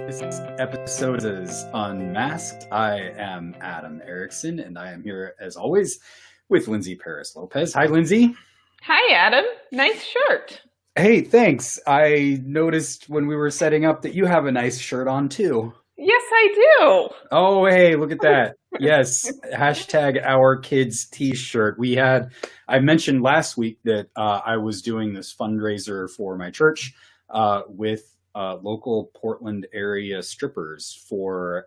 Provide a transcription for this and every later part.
This episode is Unmasked. I am Adam Erickson, and I am here, as always, with Lindsay Paris Lopez. Hi, Lindsay. Hi, Adam. Nice shirt. Hey, thanks. I noticed when we were setting up that you have a nice shirt on, too. Yes, I Oh, hey, look at that. Yes, hashtag our kids t-shirt. I mentioned last week that I was doing this fundraiser for my church with local Portland area strippers for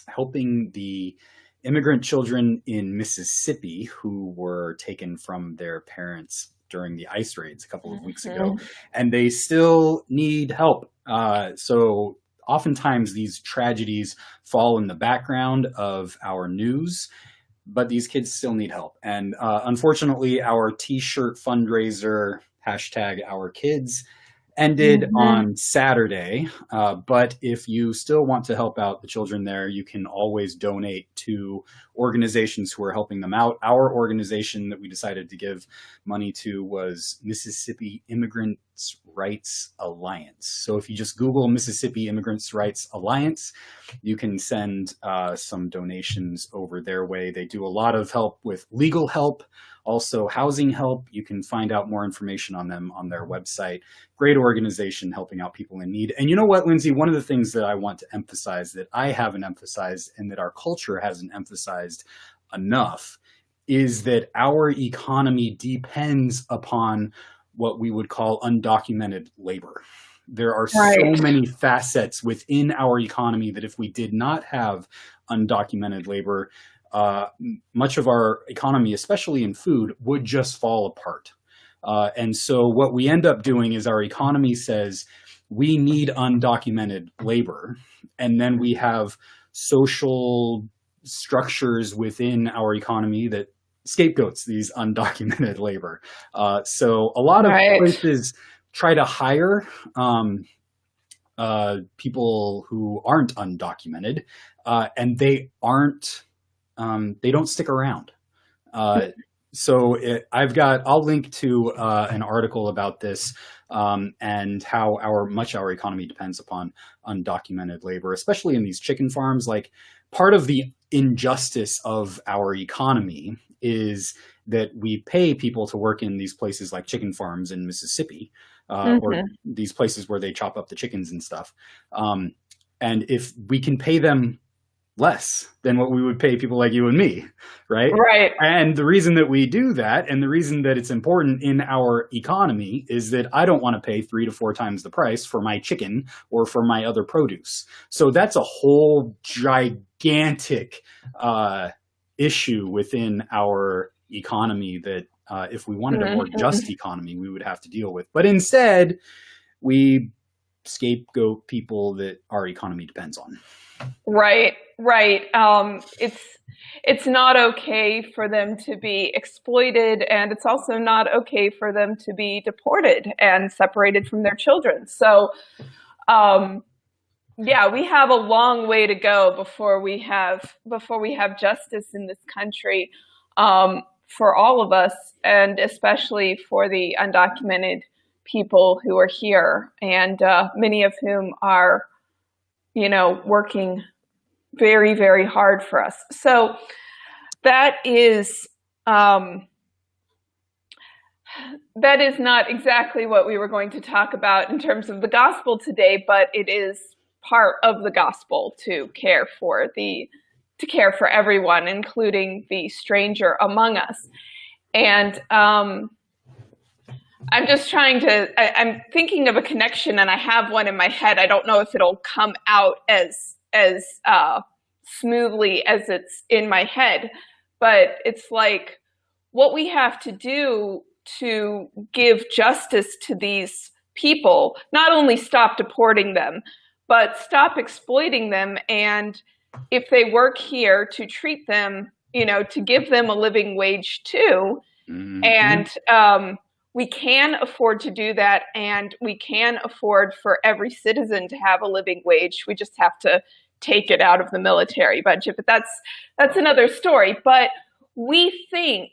helping the immigrant children in Mississippi who were taken from their parents during the ice raids a couple of weeks ago, do. and they still need help. So oftentimes these tragedies fall in the background of our news, but these kids still need help. And unfortunately, our t-shirt fundraiser, hashtag our kids, ended on Saturday. But if you still want to help out the children there, you can always donate to organizations who are helping them out. Our organization that we decided to give money to was Mississippi Immigrants' Rights Alliance. So if you just Google Mississippi Immigrants' Rights Alliance, you can send some donations over their way. They do a lot of help with legal help, also housing help. You can find out more information on them on their website. Great organization helping out people in need. And you know what, Lindsay, one of the things that I want to emphasize that I haven't emphasized and that our culture hasn't emphasized enough is that our economy depends upon what we would call undocumented labor. There are so many facets within our economy that if we did not have undocumented labor, much of our economy, especially in food, would just fall apart. And so what we end up doing is our economy says we need undocumented labor. And then we have social structures within our economy that scapegoats these undocumented labor. So a lot of places try to hire people who aren't undocumented, and they don't stick around. I'll link to an article about this and how much our economy depends upon undocumented labor, especially in these chicken farms. Like, part of the injustice of our economy is that we pay people to work in these places like chicken farms in Mississippi, or these places where they chop up the chickens and stuff. And if we can pay them less than what we would pay people like you and me, right? Right. And the reason that we do that, and the reason that it's important in our economy, is that I don't want to pay 3 to 4 times the price for my chicken or for my other produce. So that's a whole gigantic issue within our economy that if we wanted a more just economy, we would have to deal with. But instead, we scapegoat people that our economy depends on. Right. It's not okay for them to be exploited, and it's also not okay for them to be deported and separated from their children. So, we have a long way to go before we have justice in this country, for all of us, and especially for the undocumented people who are here, and many of whom are, working very, very hard for us. So that is not exactly what we were going to talk about in terms of the gospel today, but it is part of the gospel to care for everyone, including the stranger among us. And I'm just I'm thinking of a connection, and I have one in my head. I don't know if it'll come out as smoothly as it's in my head, but it's like what we have to do to give justice to these people, not only stop deporting them, but stop exploiting them. And if they work here, to treat them, to give them a living wage too. And we can afford to do that, and we can afford for every citizen to have a living wage. We just have to take it out of the military budget, but that's another story. But we think,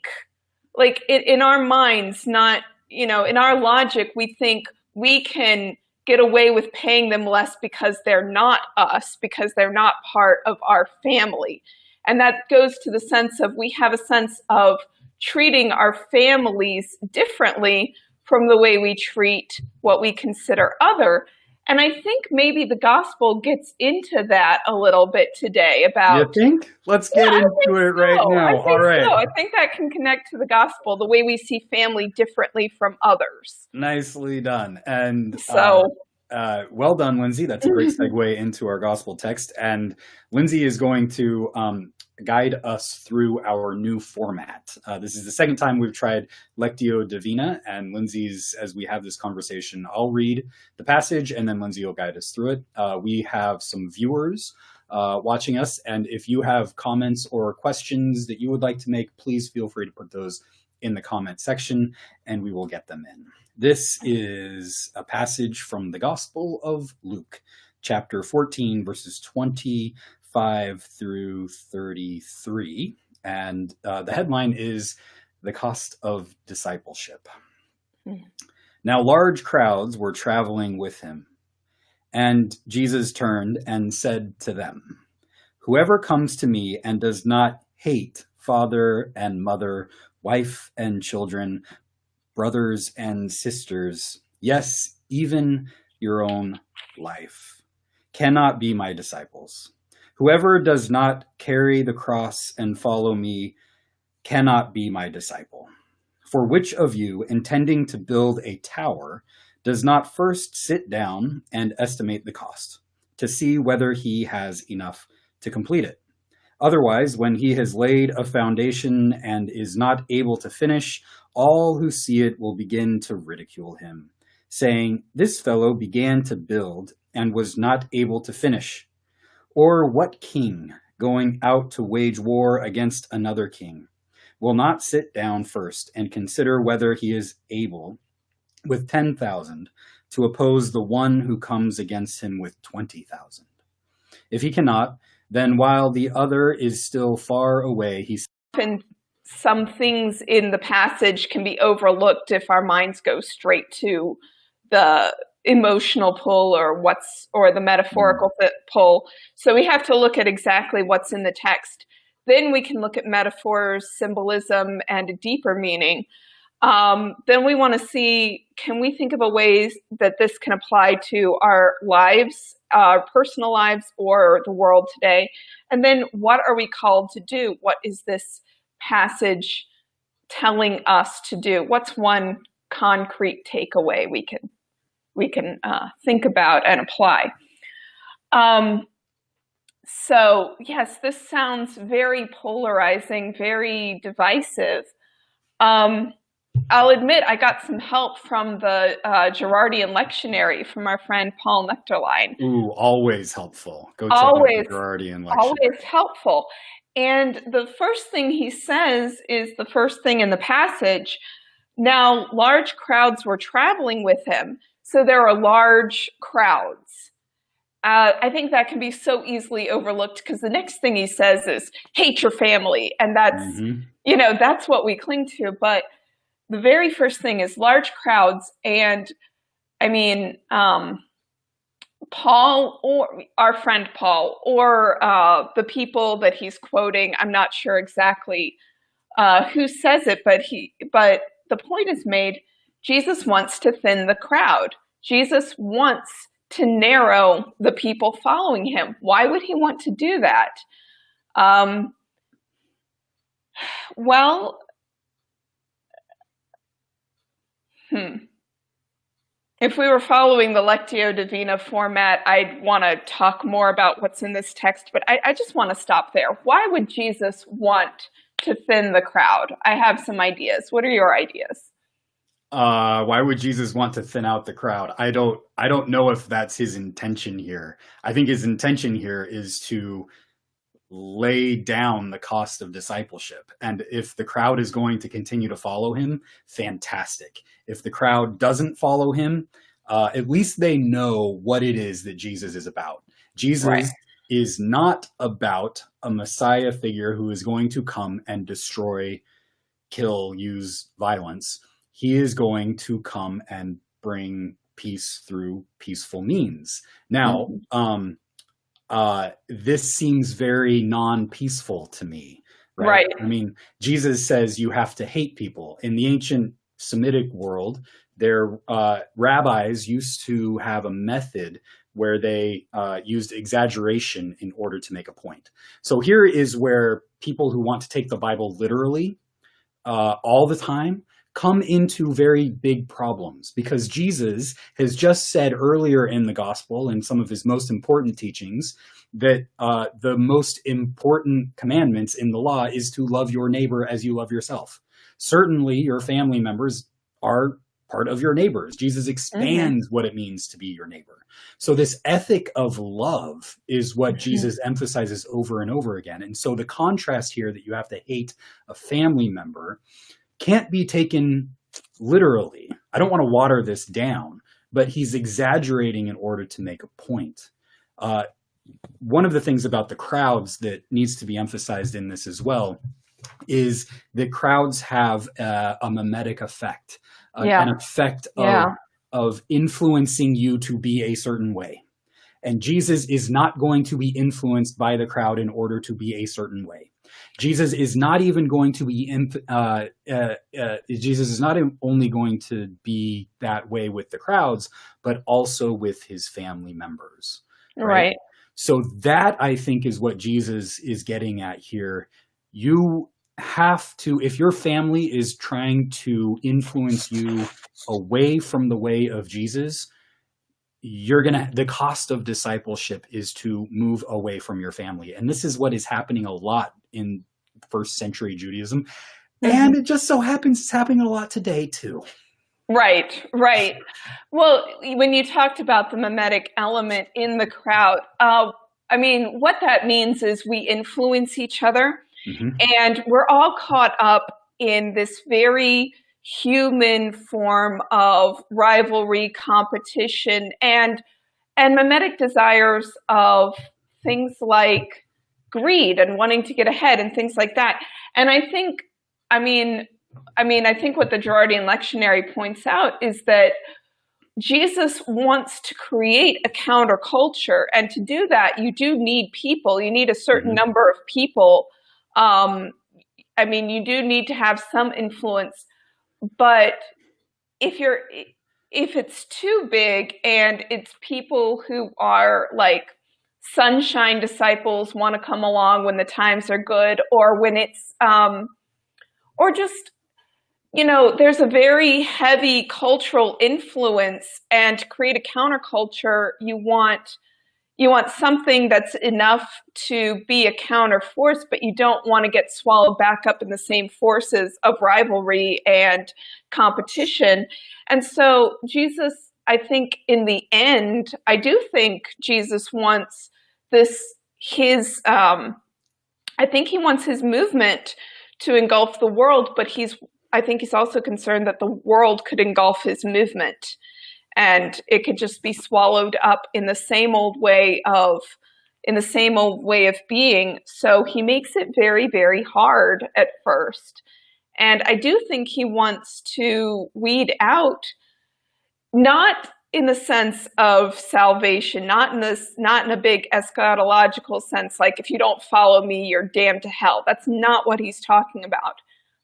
like, in our minds, not, in our logic, we think we can get away with paying them less because they're not us, because they're not part of our family. And that goes to the sense of we have a sense of treating our families differently from the way we treat what we consider other. And I think maybe the gospel gets into that a little bit today about. You think? Let's get into it right now. All right. I think that can connect to the gospel, the way we see family differently from others. Nicely done. And so, well done, Lindsay. That's a great segue into our gospel text. And Lindsay is going to guide us through our new format. This is the second time we've tried Lectio Divina, and Lindsay's, as we have this conversation, I'll read the passage and then Lindsay will guide us through it. We have some viewers watching us, and if you have comments or questions that you would like to make, please feel free to put those in the comment section and we will get them in. This is a passage from the Gospel of Luke, chapter 14, verses 25 through 33. And the headline is The Cost of Discipleship. Now, large crowds were traveling with him. And Jesus turned and said to them, "Whoever comes to me and does not hate father and mother, wife and children, brothers and sisters, yes, even your own life, cannot be my disciples. Whoever does not carry the cross and follow me cannot be my disciple. For which of you, intending to build a tower, does not first sit down and estimate the cost, to see whether he has enough to complete it? Otherwise, when he has laid a foundation and is not able to finish, all who see it will begin to ridicule him, saying, 'This fellow began to build and was not able to finish.' Or what king, going out to wage war against another king, will not sit down first and consider whether he is able, with 10,000, to oppose the one who comes against him with 20,000? If he cannot, then while the other is still far away, he..." Often some things in the passage can be overlooked if our minds go straight to the emotional pull or the metaphorical pull. So we have to look at exactly what's in the text. Then we can look at metaphors, symbolism, and a deeper meaning. Then we want to see, can we think of a ways that this can apply to our lives, our personal lives, or the world today? And then what are we called to do? What is this passage telling us to do? What's one concrete takeaway we can think about and apply? So yes, this sounds very polarizing, very divisive. I'll admit I got some help from the Girardian lectionary from our friend Paul Nectarline. Ooh, always helpful. Go check out the Girardian lectionary. Always helpful. And the first thing he says is the first thing in the passage. Now, large crowds were traveling with him, so there are large crowds. I think that can be so easily overlooked because the next thing he says is, hate your family. And that's, that's what we cling to. But the very first thing is large crowds. And I mean, Paul, or our friend Paul, or the people that he's quoting, I'm not sure exactly who says it, but the point is made. Jesus wants to thin the crowd. Jesus wants to narrow the people following him. Why would he want to do that? If we were following the Lectio Divina format, I'd want to talk more about what's in this text, but I just want to stop there. Why would Jesus want to thin the crowd? I have some ideas. What are your ideas? Why would Jesus want to thin out the crowd? I don't know if that's his intention here. I think his intention here is to lay down the cost of discipleship. And if the crowd is going to continue to follow him, fantastic. If the crowd doesn't follow him, at least they know what it is that Jesus is about. Jesus is not about a Messiah figure who is going to come and destroy, kill, use violence. He is going to come and bring peace through peaceful means. Now, Mhm. this seems very non-peaceful to me, right? Right. I mean, Jesus says you have to hate people. In the ancient Semitic world, their rabbis used to have a method where they used exaggeration in order to make a point. So here is where people who want to take the Bible literally all the time come into very big problems, because Jesus has just said earlier in the gospel, in some of his most important teachings, that the most important commandments in the law is to love your neighbor as you love yourself. Certainly, your family members are part of your neighbors. Jesus Hmm. expands what it means to be your neighbor. So, this ethic of love is what Hmm. Jesus emphasizes over and over again. And so, the contrast here that you have to hate a family member can't be taken literally. I don't want to water this down, but he's exaggerating in order to make a point. Uh, One of the things about the crowds that needs to be emphasized in this as well is that crowds have a mimetic effect, an Yeah. effect Yeah. of influencing you to be a certain way. And Jesus is not going to be influenced by the crowd in order to be a certain way. Jesus is not even going to be, Jesus is not only going to be that way with the crowds, but also with his family members, right? Right. So that, I think, is what Jesus is getting at here. You have to, if your family is trying to influence you away from the way of Jesus, the cost of discipleship is to move away from your family. And this is what is happening a lot in first century Judaism. And Hmm. it just so happens it's happening a lot today too. Right. Right. Well, when you talked about the mimetic element in the crowd, I mean, what that means is we influence each other, Hmm. and we're all caught up in this very human form of rivalry, competition, and mimetic desires of things like greed and wanting to get ahead and things like that. And I think, I mean, I think what the Girardian lectionary points out is that Jesus wants to create a counterculture, and to do that, you do need people. You need a certain Hmm. number of people. Um, I mean, you do need to have some influence, but if you're if it's too big and it's people who are like sunshine disciples want to come along when the times are good, or when it's or just, there's a very heavy cultural influence, and to create a counterculture, you want something that's enough to be a counter force, but you don't want to get swallowed back up in the same forces of rivalry and competition. And so Jesus, I think in the end, I do think Jesus wants this, his, I think he wants his movement to engulf the world, but I think he's also concerned that the world could engulf his movement, and it could just be swallowed up in the same old way of being. So he makes it very, very hard at first. And I do think he wants to weed out, not in the sense of salvation, not in a big eschatological sense, like if you don't follow me, you're damned to hell. That's not what he's talking about.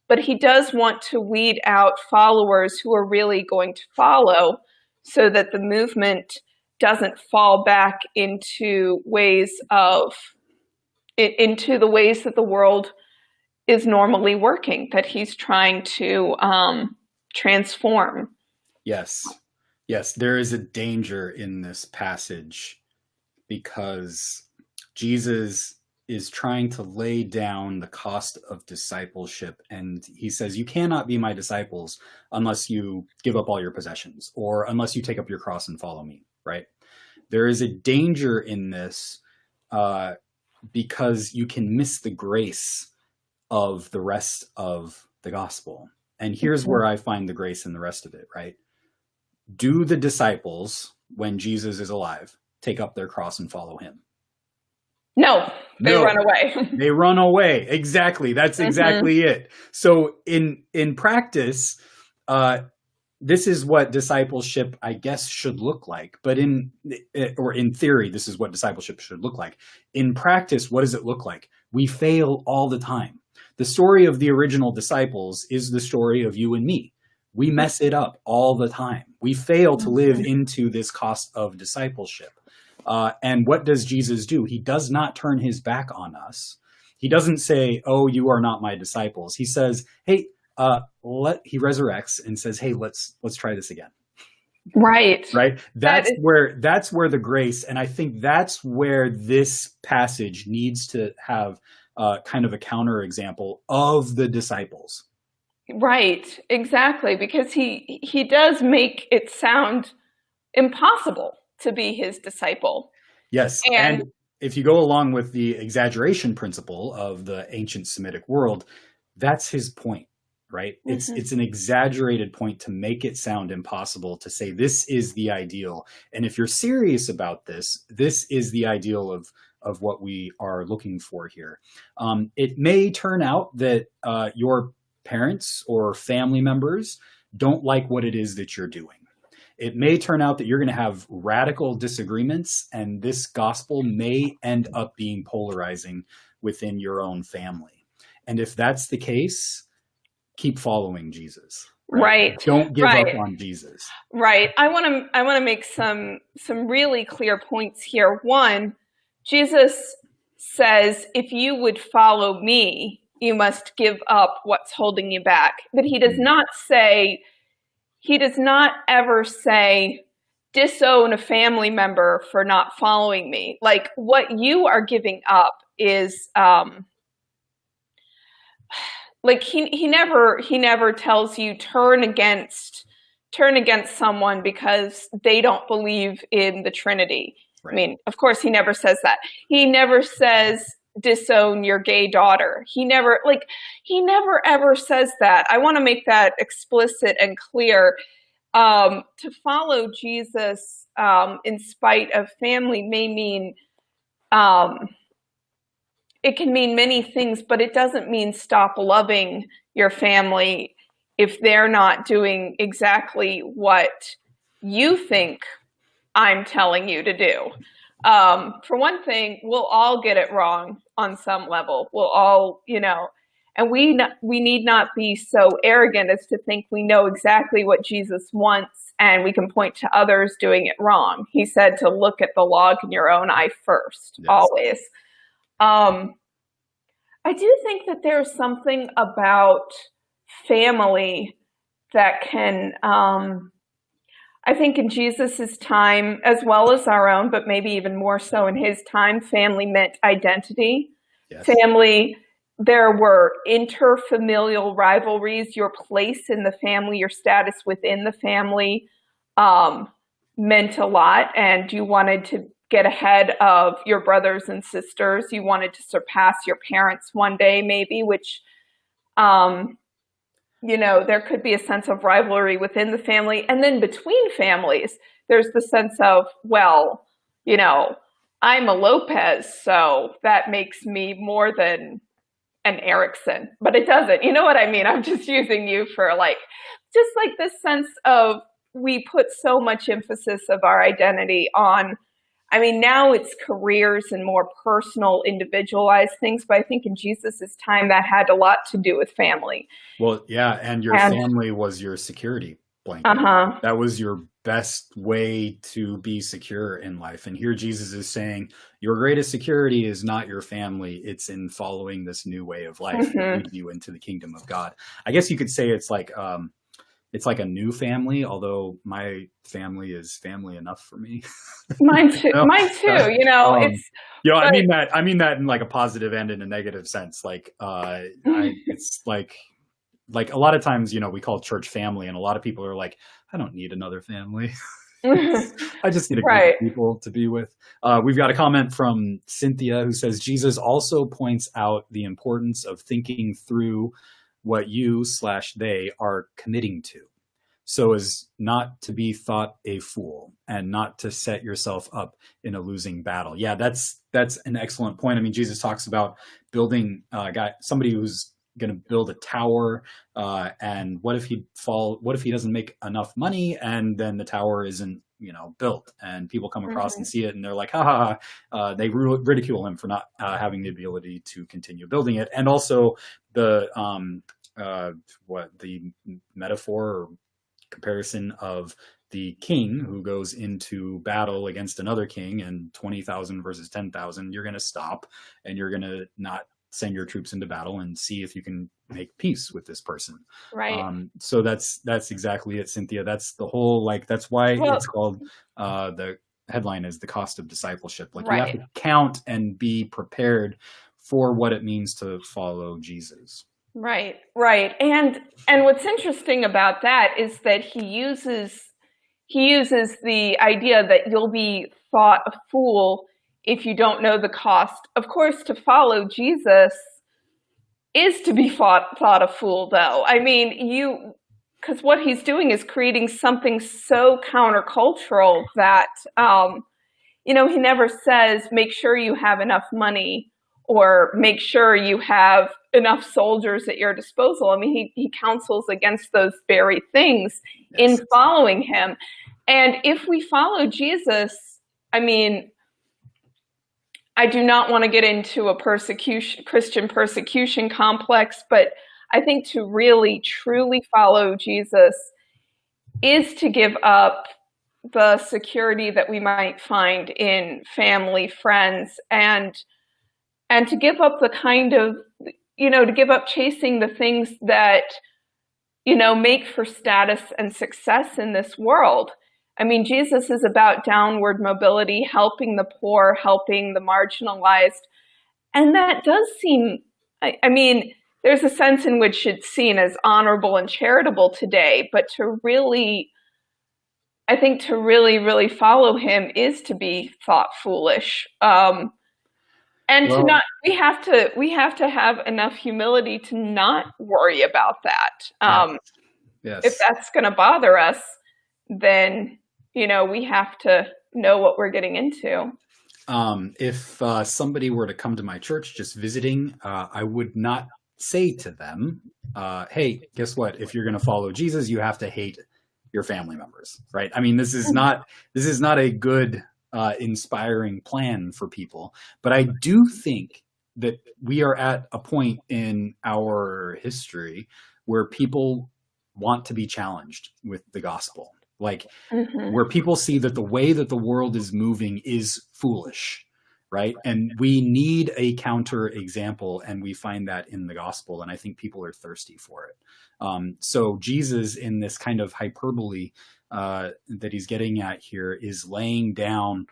But he does want to weed out followers who are really going to follow, so that the movement doesn't fall back into the ways that the world is normally working, that he's trying to transform. Yes. Yes, there is a danger in this passage because Jesus is trying to lay down the cost of discipleship. And he says, you cannot be my disciples unless you give up all your possessions or unless you take up your cross and follow me, right? There is a danger in this because you can miss the grace of the rest of the gospel. And here's Mhm. where I find the grace in the rest of it, right? Do the disciples, when Jesus is alive, take up their cross and follow him? No, they run No, away. they run away. Exactly. That's Hmm. exactly it. So in practice, uh, this is what discipleship, I guess, should look like. But in theory, this is what discipleship should look like. In practice, what does it look like? We fail all the time. The story of the original disciples is the story of you and me. We mess it up all the time. We fail to live into this cost of discipleship. And what does Jesus do? He does not turn his back on us. He doesn't say, "Oh, you are not my disciples." He says, "Hey," he resurrects and says, "Hey, let's try this again." Right. Right. That's where the grace, and I think that's where this passage needs to have kind of a counterexample of the disciples. Right. Exactly. Because he does make it sound impossible to be his disciple. Yes. And if you go along with the exaggeration principle of the ancient Semitic world, that's his point. Right? It's an exaggerated point to make it sound impossible, to say this is the ideal. And if you're serious about this, this is the ideal of what we are looking for here. It may turn out that your parents or family members don't like what it is that you're doing. It may turn out that you're going to have radical disagreements, and this gospel may end up being polarizing within your own family. And if that's the case, keep following Jesus. Right. Don't give up on Jesus. Right. I want to make some really clear points here. One, Jesus says, if you would follow me, you must give up what's holding you back. But he does not ever say, disown a family member for not following me. Like, what you are giving up is, like he never tells you turn against someone because they don't believe in the Trinity. Right. I mean, of course, he never says that. He never says disown your gay daughter. He never ever says that. I want to make that explicit and clear. To follow Jesus in spite of family may mean it can mean many things, but it doesn't mean stop loving your family if they're not doing exactly what you think I'm telling you to do. For one thing, we'll all get it wrong on some level. We'll all, and we need not be so arrogant as to think we know exactly what Jesus wants and we can point to others doing it wrong. He said to look at the log in your own eye first, yes. Always. I do think that there's something about family that can, I think in Jesus's time, as well as our own, but maybe even more so in his time, family meant identity. Yes. Family, there were interfamilial rivalries. Your place in the family, your status within the family meant a lot, and you wanted to get ahead of your brothers and sisters. You wanted to surpass your parents one day, maybe, which, there could be a sense of rivalry within the family. And then between families, there's the sense of, well, I'm a Lopez, so that makes me more than an Erickson. But it doesn't. You know what I mean? I'm just using you for just this sense of we put so much emphasis of our identity on, now it's careers and more personal, individualized things, but I think in Jesus's time that had a lot to do with family. Well, yeah, and your family was your security blanket. Uh-huh. That was your best way to be secure in life. And here Jesus is saying, your greatest security is not your family, it's in following this new way of life that leads you into the kingdom of God. I guess you could say it's like a new family, although my family is family enough for me. Mine too. Mine too. I mean that in a positive and in a negative sense. It's like a lot of times, we call church family, and a lot of people are like, I don't need another family. I just need a group of people to be with. We've got a comment from Cynthia who says, Jesus also points out the importance of thinking through what you/they are committing to, so as not to be thought a fool and not to set yourself up in a losing battle. Yeah, that's an excellent point. Jesus talks about building somebody who's going to build a tower, and what if what if he doesn't make enough money, and then the tower isn't, built, and people come across and see it, and they're like, ha ha ha. They ridicule him for not having the ability to continue building it. And also the the metaphor or comparison of the king who goes into battle against another king, and 20,000 versus 10,000, you're going to stop and you're going to not send your troops into battle and see if you can make peace with this person. Right. So that's exactly it, Cynthia. That's the whole, that's why it's called, the headline is The Cost of Discipleship. You have to count and be prepared for what it means to follow Jesus. Right. And what's interesting about that is that he uses the idea that you'll be thought a fool if you don't know the cost. Of course, to follow Jesus is to be thought a fool, though. I mean, because what he's doing is creating something so countercultural that, he never says, make sure you have enough money or make sure you have enough soldiers at your disposal. I mean, he counsels against those very things in following him. And if we follow Jesus, I mean, I do not want to get into a Christian persecution complex, but I think to really, truly follow Jesus is to give up the security that we might find in family, friends, and to give up the kind of, to give up chasing the things that, make for status and success in this world. I mean, Jesus is about downward mobility, helping the poor, helping the marginalized. And that does seem, I mean, there's a sense in which it's seen as honorable and charitable today, but I think to really, really follow him is to be thought foolish. We have to have enough humility to not worry about that. Yes. If that's going to bother us, then, we have to know what we're getting into. If somebody were to come to my church just visiting, I would not say to them, hey, guess what? If you're going to follow Jesus, you have to hate your family members, right? I mean, this is not a good, inspiring plan for people. But I do think that we are at a point in our history where people want to be challenged with the gospel. Where people see that the way that the world is moving is foolish, right? And we need a counter example, and we find that in the gospel, and I think people are thirsty for it. So Jesus, in this kind of hyperbole that he's getting at here, is laying down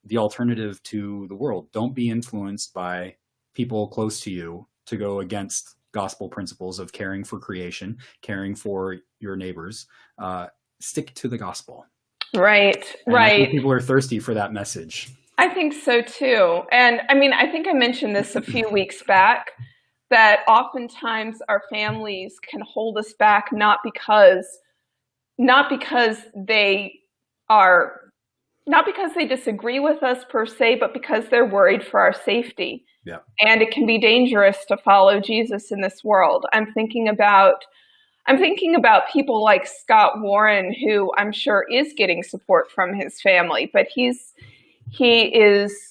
the alternative to the world. Don't be influenced by people close to you to go against gospel principles of caring for creation, caring for your neighbors. Stick to the gospel. Right. I think people are thirsty for that message. I think so too. And I mean, I think I mentioned this a few weeks back, that oftentimes our families can hold us back, not because they disagree with us per se, but because they're worried for our safety. Yeah. And it can be dangerous to follow Jesus in this world. I'm thinking about people like Scott Warren, who I'm sure is getting support from his family, but he is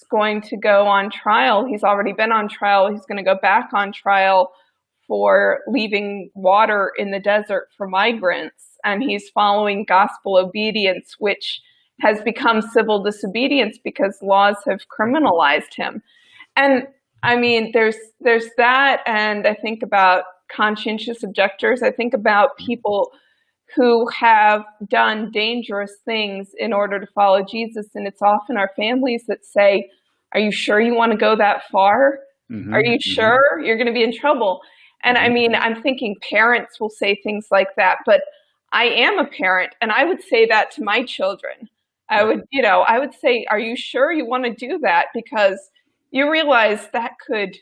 going to go on trial. He's already been on trial. He's going to go back on trial for leaving water in the desert for migrants. And he's following gospel obedience, which has become civil disobedience because laws have criminalized him. And I mean, there's that. And I think about conscientious objectors. I think about people who have done dangerous things in order to follow Jesus. And it's often our families that say, are you sure you want to go that far? Mm-hmm. Are you sure you're going to be in trouble? And I mean, I'm thinking parents will say things like that, but I am a parent and I would say that to my children. I would say, are you sure you want to do that? Because you realize that could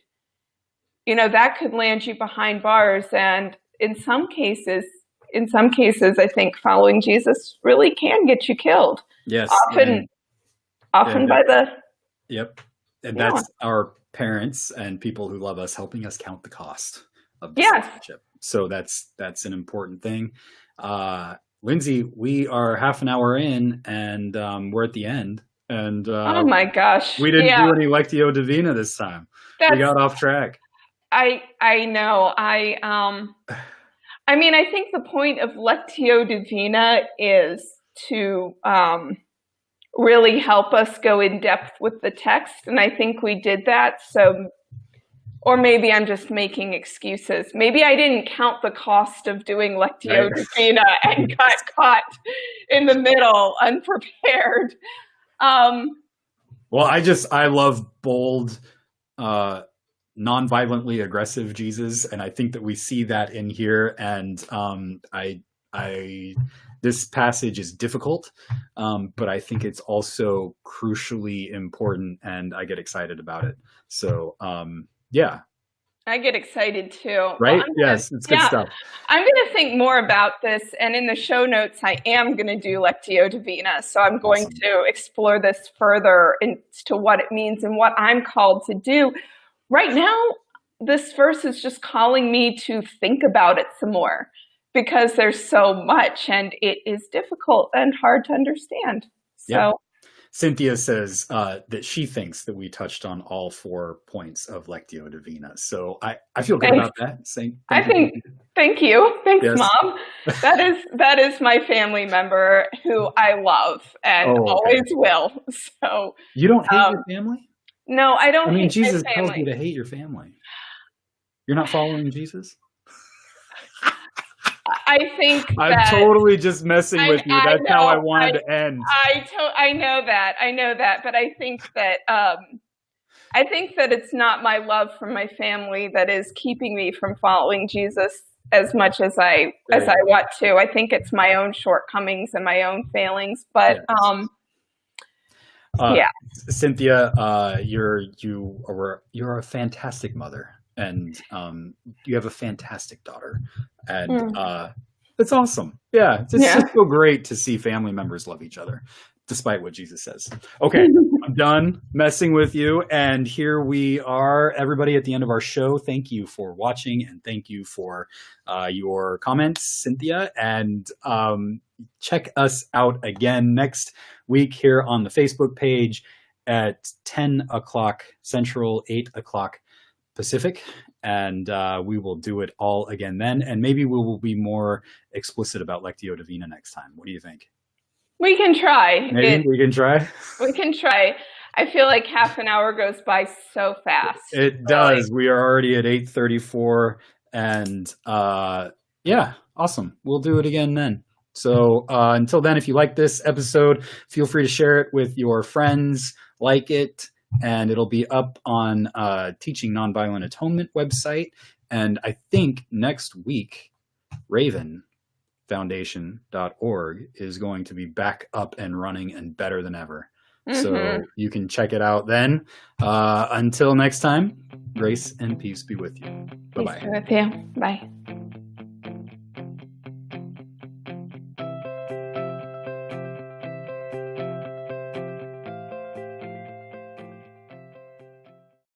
land you behind bars. And in some cases, I think following Jesus really can get you killed. Yes. Often by the... Yep. And that's our parents and people who love us helping us count the cost of Yes. discipleship. So that's an important thing. Lindsay, we are half an hour in, and we're at the end. And Oh my gosh. we didn't Yeah. do any Lectio Divina this time. We got off track. I know. I mean, I think the point of Lectio Divina is to really help us go in depth with the text, and I think we did that. So, or maybe I'm just making excuses. Maybe I didn't count the cost of doing Lectio Divina and got caught in the middle, unprepared. Well, I love bold, non-violently aggressive Jesus, and I think that we see that in here. And this passage is difficult, but I think it's also crucially important, and I get excited about it. So, yeah. I get excited too. Right? Yes, it's good stuff. I'm going to think more about this, and in the show notes, I am going to do Lectio Divina. So I'm going to explore this further into what it means and what I'm called to do. Right now, this verse is just calling me to think about it some more, because there's so much, and it is difficult and hard to understand. So. Yeah. Cynthia says that she thinks that we touched on all 4 points of Lectio Divina. So I feel good about that. Thank you. Thanks, yes. Mom. That is my family member who I love and always will. So you don't hate your family? No, I don't. I mean, Jesus tells you to hate your family. You're not following Jesus? I think I'm totally just messing with you. That's how I wanted to end. I know that, but I think that it's not my love for my family that is keeping me from following Jesus as much as I want to. I think it's my own shortcomings and my own failings. But yeah, Cynthia, you're a fantastic mother. And you have a fantastic daughter, and it's awesome. Yeah, it's just so great to see family members love each other, despite what Jesus says. Okay, I'm done messing with you, and here we are, everybody, at the end of our show. Thank you for watching, and thank you for your comments, Cynthia, and check us out again next week here on the Facebook page at 10 o'clock Central, 8 o'clock Pacific, and we will do it all again then, and maybe we will be more explicit about Lectio Divina next time. What do you think? We can try. Maybe we can try. We can try. I feel like half an hour goes by so fast. It does. We are already at 8:34, and yeah, awesome. We'll do it again then. So until then, if you like this episode, feel free to share it with your friends. Like it. And it'll be up on Teaching Nonviolent Atonement website. And I think next week, ravenfoundation.org is going to be back up and running and better than ever. Mm-hmm. So you can check it out then. Until next time, grace and peace be with you. Bye-bye. Peace be with you. Bye.